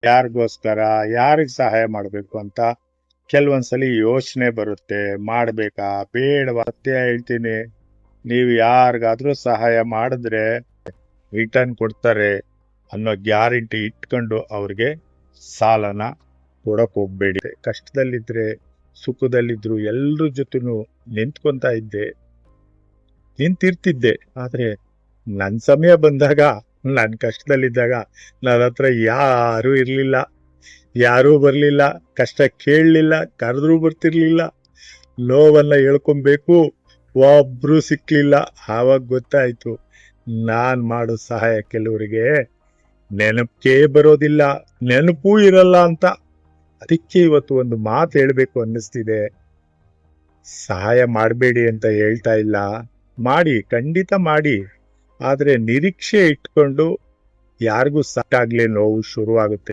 ಯಾರಿಗೋಸ್ಕರ, ಯಾರಿಗೆ ಸಹಾಯ ಮಾಡಬೇಕು ಅಂತ ಕೆಲವೊಂದ್ಸಲಿ ಯೋಚನೆ ಬರುತ್ತೆ. ಮಾಡಬೇಕಾ ಬೇಡವಾ? ಸತ್ಯ ಹೇಳ್ತೀನಿ, ನೀವು ಯಾರಿಗಾದ್ರೂ ಸಹಾಯ ಮಾಡಿದ್ರೆ ರಿಟರ್ನ್ ಕೊಡ್ತಾರೆ ಅನ್ನೋ ಗ್ಯಾರಂಟಿ ಇಟ್ಕೊಂಡು ಅವ್ರಿಗೆ ಸಾಲನ ಕೊಡಕ್ ಹೋಗ್ಬೇಡಿ. ಕಷ್ಟದಲ್ಲಿದ್ರೆ ಸುಖದಲ್ಲಿದ್ರು ಎಲ್ರ ಜೊತೆನೂ ನಿಂತ್ಕೊಂತ ಇದ್ದೆ, ನಿಂತಿರ್ತಿದ್ದೆ. ಆದ್ರೆ ನನ್ ಸಮಯ ಬಂದಾಗ, ನನ್ ಕಷ್ಟದಲ್ಲಿದ್ದಾಗ ನನ್ನ ಹತ್ರ ಯಾರೂ ಇರ್ಲಿಲ್ಲ, ಯಾರೂ ಬರ್ಲಿಲ್ಲ, ಕಷ್ಟ ಕೇಳಲಿಲ್ಲ, ಕರೆದ್ರೂ ಬರ್ತಿರ್ಲಿಲ್ಲ. ನೋವನ್ನ ಹೇಳ್ಕೊಬೇಕು, ಒಬ್ರು ಸಿಕ್ಲಿಲ್ಲ. ಆವಾಗ ಗೊತ್ತಾಯ್ತು ನಾನ್ ಮಾಡೋ ಸಹಾಯ ಕೆಲವರಿಗೆ ನೆನಪೇ ಬರೋದಿಲ್ಲ, ನೆನಪೂ ಇರಲ್ಲ ಅಂತ. ಅದಕ್ಕೆ ಇವತ್ತು ಒಂದು ಮಾತು ಹೇಳ್ಬೇಕು ಅನ್ನಿಸ್ತಿದೆ. ಸಹಾಯ ಮಾಡಬೇಡಿ ಅಂತ ಹೇಳ್ತಾ ಇಲ್ಲ, ಮಾಡಿ, ಖಂಡಿತ ಮಾಡಿ. ಆದ್ರೆ ನಿರೀಕ್ಷೆ ಇಟ್ಕೊಂಡು ಯಾರಿಗೂ ಸಾಕಾಗ್ಲೇ ನೋವು ಶುರುವಾಗುತ್ತೆ.